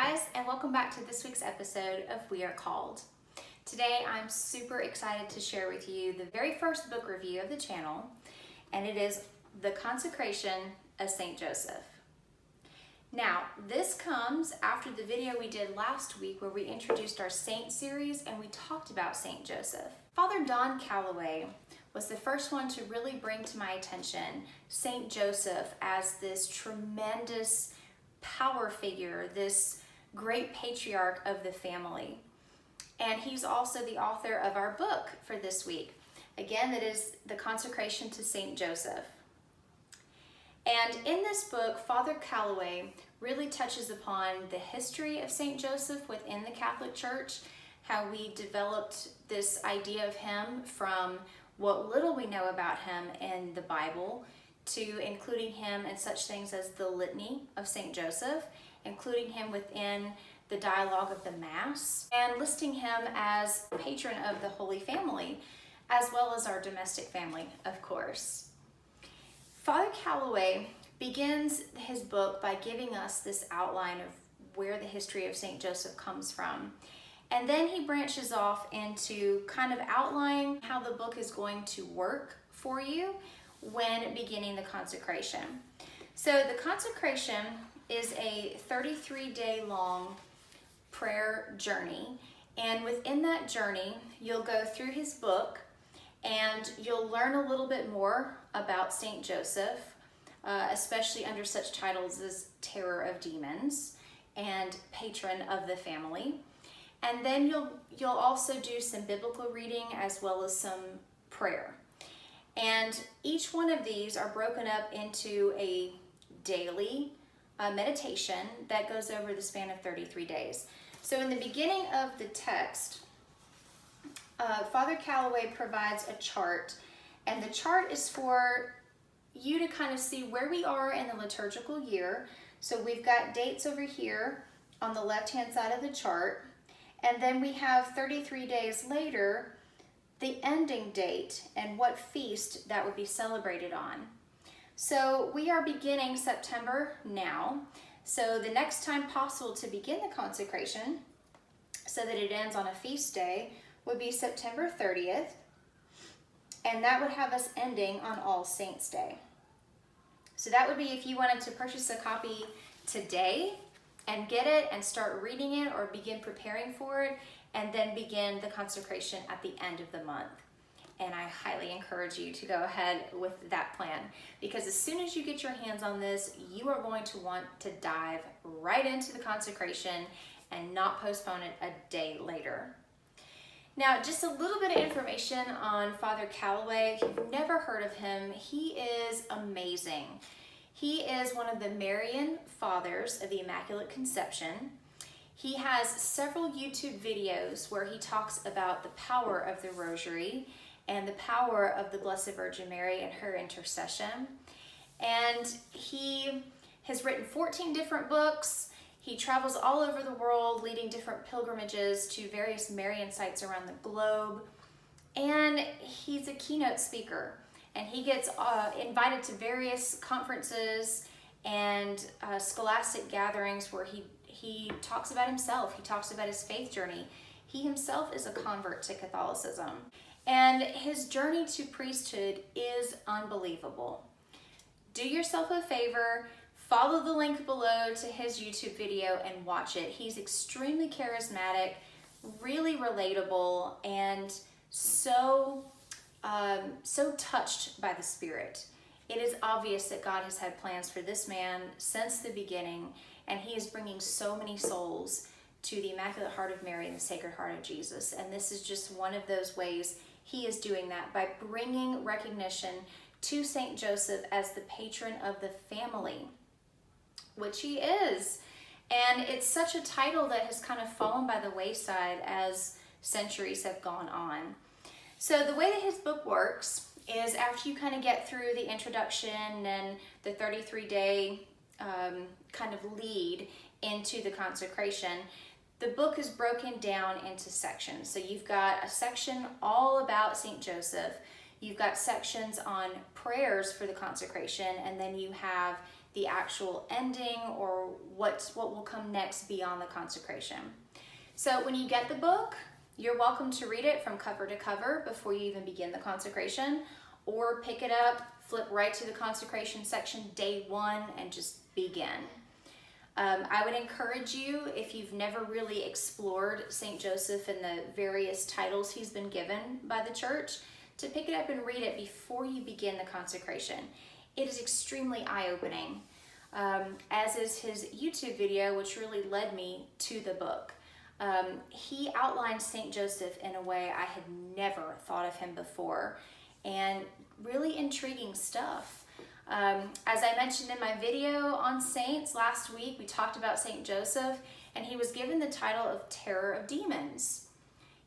guys, and welcome back to this week's episode of We Are Called. Today I'm super excited to share with you the very first book review of the channel, and it is The Consecration of St. Joseph. Now, this comes after the video we did last week where we introduced our Saint series and we talked about St. Joseph. Father Calloway was the first one to really bring to my attention St. Joseph as this tremendous power figure, this great patriarch of the family. And he's also the author of our book for this week. Again, that is The Consecration to St. Joseph. And in this book, Father Calloway really touches upon the history of St. Joseph within the Catholic Church, how we developed this idea of him from what little we know about him in the Bible to including him in such things as the Litany of St. Joseph, including him within the dialogue of the Mass, and listing him as patron of the Holy Family, as well as our domestic family, of course. Father Calloway begins his book by giving us this outline of where the history of St. Joseph comes from. And then he branches off into kind of outlining how the book is going to work for you when beginning the consecration. So the consecration is a 33-day long prayer journey, and within that journey you'll go through his book and you'll learn a little bit more about St. Joseph, especially under such titles as Terror of Demons and Patron of the Family. And then you'll also do some biblical reading as well as some prayer. And each one of these are broken up into a daily meditation that goes over the span of 33 days. So in the beginning of the text, Father Calloway provides a chart, and the chart is for you to kind of see where we are in the liturgical year. So we've got dates over here on the left-hand side of the chart, and then we have 33 days later the ending date and what feast that would be celebrated on. So we are beginning September now. So the next time possible to begin the consecration so that it ends on a feast day would be September 30th. And that would have us ending on All Saints Day. So that would be if you wanted to purchase a copy today and get it and start reading it or begin preparing for it, and then begin the consecration at the end of the month. And I highly encourage you to go ahead with that plan, because as soon as you get your hands on this, you are going to want to dive right into the consecration and not postpone it a day later. Now, just a little bit of information on Father Calloway. If you've never heard of him, he is amazing. He is one of the Marian Fathers of the Immaculate Conception. He has several YouTube videos where he talks about the power of the Rosary and the power of the Blessed Virgin Mary and her intercession. And he has written 14 different books. He travels all over the world leading different pilgrimages to various Marian sites around the globe. And he's a keynote speaker. And he gets invited to various conferences and scholastic gatherings where he talks about himself. He talks about his faith journey. He himself is a convert to Catholicism. And his journey to priesthood is unbelievable. Do yourself a favor, follow the link below to his YouTube video and watch it. He's extremely charismatic, really relatable, and so touched by the Spirit. It is obvious that God has had plans for this man since the beginning, and he is bringing so many souls to the Immaculate Heart of Mary and the Sacred Heart of Jesus. And this is just one of those ways he is doing that, by bringing recognition to St. Joseph as the patron of the family, which he is. And it's such a title that has kind of fallen by the wayside as centuries have gone on. So the way that his book works is after you kind of get through the introduction and the 33-day kind of lead into the consecration, the book is broken down into sections. So you've got a section all about St. Joseph. You've got sections on prayers for the consecration, and then you have the actual ending or what will come next beyond the consecration. So when you get the book, you're welcome to read it from cover to cover before you even begin the consecration, or pick it up, flip right to the consecration section day one, and just begin. I would encourage you, if you've never really explored St. Joseph and the various titles he's been given by the church, to pick it up and read it before you begin the consecration. It is extremely eye-opening, as is his YouTube video, which really led me to the book. He outlined St. Joseph in a way I had never thought of him before, and really intriguing stuff. As I mentioned in my video on saints last week, we talked about St. Joseph, and he was given the title of Terror of Demons.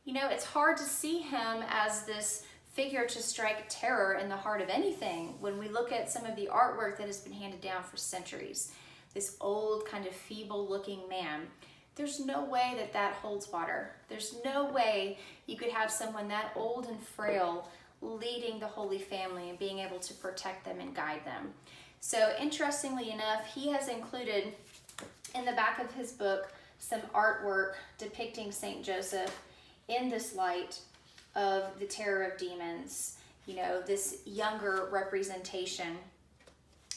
You know, it's hard to see him as this figure to strike terror in the heart of anything when we look at some of the artwork that has been handed down for centuries. This old, kind of feeble-looking man. There's no way that that holds water. There's no way you could have someone that old and frail leading the Holy Family and being able to protect them and guide them. So interestingly enough, he has included in the back of his book some artwork depicting St. Joseph in this light of the terror of demons, you know, this younger representation,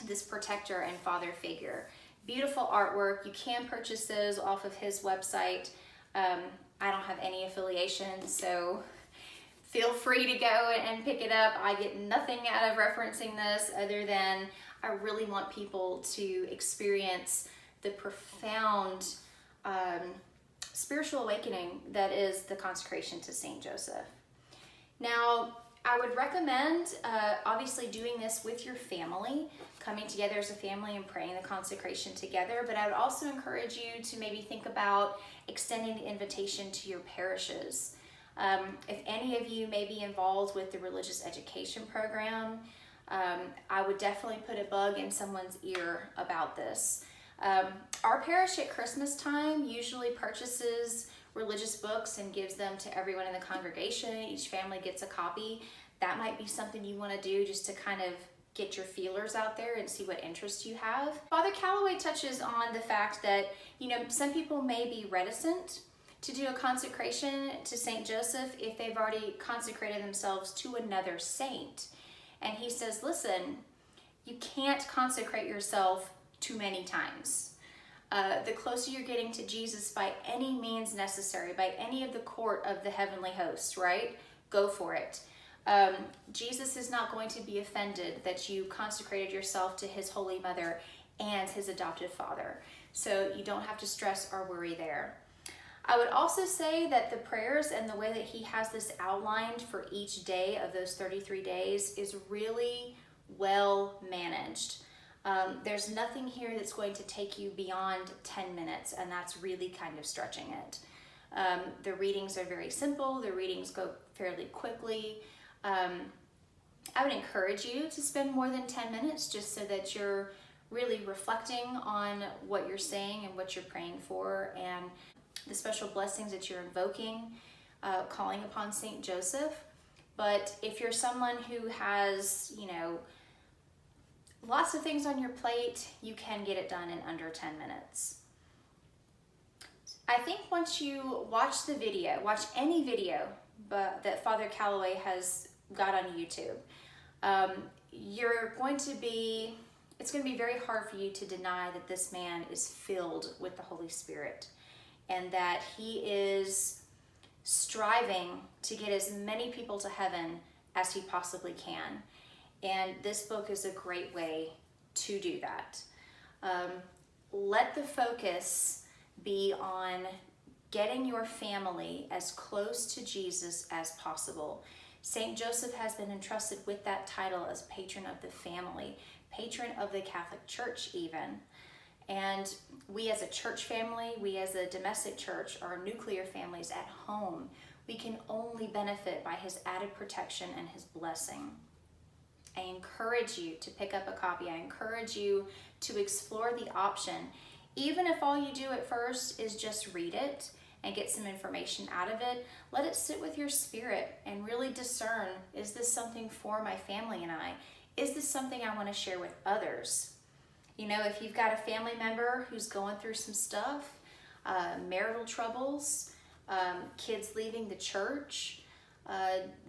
this protector and father figure. Beautiful artwork. You can purchase those off of his website. I don't have any affiliation, so feel free to go and pick it up. I get nothing out of referencing this other than I really want people to experience the profound spiritual awakening that is the consecration to St. Joseph. Now, I would recommend obviously doing this with your family, coming together as a family and praying the consecration together, but I would also encourage you to maybe think about extending the invitation to your parishes. If any of you may be involved with the religious education program, I would definitely put a bug in someone's ear about this. Our parish at Christmas time usually purchases religious books and gives them to everyone in the congregation. Each family gets a copy. That might be something you want to do just to kind of get your feelers out there and see what interests you have. Father Calloway touches on the fact that, you know, some people may be reticent to do a consecration to St. Joseph if they've already consecrated themselves to another saint. And he says, listen, you can't consecrate yourself too many times. The closer you're getting to Jesus by any means necessary, by any of the court of the heavenly host, right? Go for it. Jesus is not going to be offended that you consecrated yourself to his Holy Mother and his adopted father. So you don't have to stress or worry there. I would also say that the prayers and the way that he has this outlined for each day of those 33 days is really well managed. There's nothing here that's going to take you beyond 10 minutes, and that's really kind of stretching it. The readings are very simple. The readings go fairly quickly. I would encourage you to spend more than 10 minutes just so that you're really reflecting on what you're saying and what you're praying for and the special blessings that you're invoking, calling upon St. Joseph. But if you're someone who has, you know, lots of things on your plate, you can get it done in under 10 minutes. I think once you watch the video, watch any video that Father Calloway has got on YouTube, it's going to be very hard for you to deny that this man is filled with the Holy Spirit and that he is striving to get as many people to heaven as he possibly can. And this book is a great way to do that. Let the focus be on getting your family as close to Jesus as possible. St. Joseph has been entrusted with that title as patron of the family, patron of the Catholic Church even. And we as a church family, we as a domestic church, our nuclear families at home, we can only benefit by his added protection and his blessing. I encourage you to pick up a copy. I encourage you to explore the option. Even if all you do at first is just read it and get some information out of it, let it sit with your spirit and really discern, is this something for my family and I? Is this something I want to share with others? You know, if you've got a family member who's going through some stuff, marital troubles, kids leaving the church,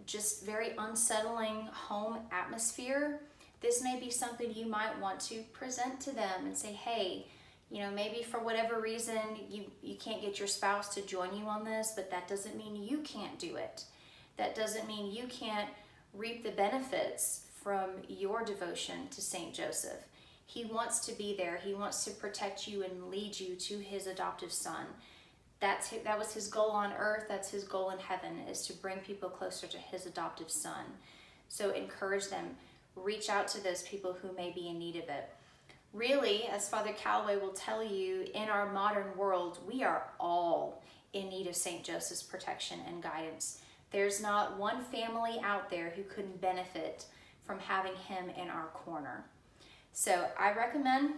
just very unsettling home atmosphere, this may be something you might want to present to them and say, hey, you know, maybe for whatever reason you can't get your spouse to join you on this, but that doesn't mean you can't do it. That doesn't mean you can't reap the benefits from your devotion to Saint Joseph. He wants to be there. He wants to protect you and lead you to his adoptive son. That was his goal on earth. That's his goal in heaven, is to bring people closer to his adoptive son. So encourage them. Reach out to those people who may be in need of it. Really, as Father Calloway will tell you, in our modern world, we are all in need of Saint Joseph's protection and guidance. There's not one family out there who couldn't benefit from having him in our corner. So I recommend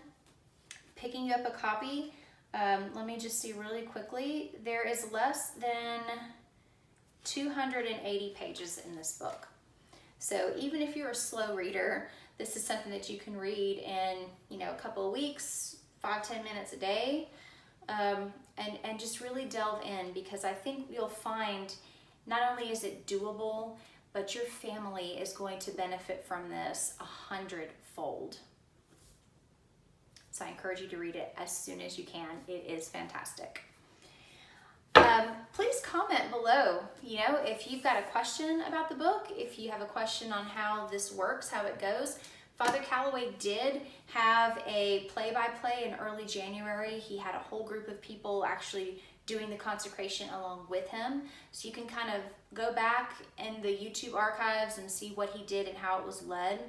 picking you up a copy. Let me just see really quickly. There is less than 280 pages in this book. So even if you're a slow reader, this is something that you can read in, you know, a couple of weeks, 5-10 minutes a day, and just really delve in, because I think you'll find not only is it doable, but your family is going to benefit from this 100-fold. So I encourage you to read it as soon as you can. It is fantastic. Please comment below, you know, if you've got a question about the book, if you have a question on how this works, how it goes. Father Calloway did have a play-by-play in early January. He had a whole group of people actually doing the consecration along with him. So you can kind of go back in the YouTube archives and see what he did and how it was led.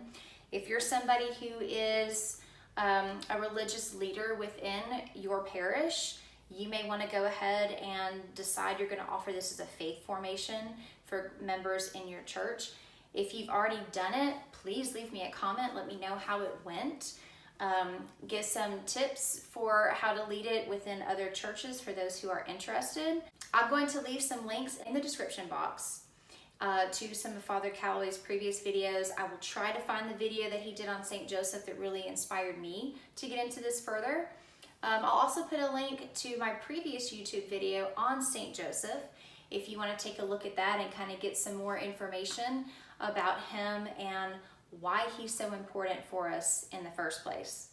If you're somebody who is a religious leader within your parish, you may want to go ahead and decide you're going to offer this as a faith formation for members in your church. If you've already done it, please leave me a comment. Let me know how it went. Give some tips for how to lead it within other churches for those who are interested. I'm going to leave some links in the description box to some of Father Calloway's previous videos. I will try to find the video that he did on St. Joseph that really inspired me to get into this further. I'll also put a link to my previous YouTube video on St. Joseph if you want to take a look at that and kind of get some more information about him and why he's so important for us in the first place.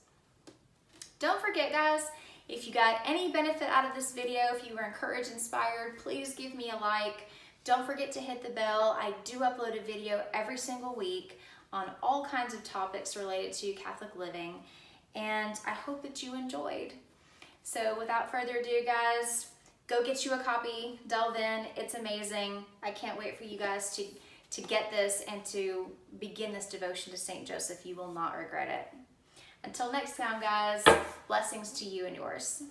Don't forget, guys, if you got any benefit out of this video, if you were encouraged, inspired, please give me a like. Don't forget to hit the bell. I do upload a video every single week on all kinds of topics related to Catholic living, and I hope that you enjoyed. So without further ado, guys, go get you a copy, delve in. It's amazing. I can't wait for you guys to get this and to begin this devotion to St. Joseph. You will not regret it. Until next time, guys, blessings to you and yours.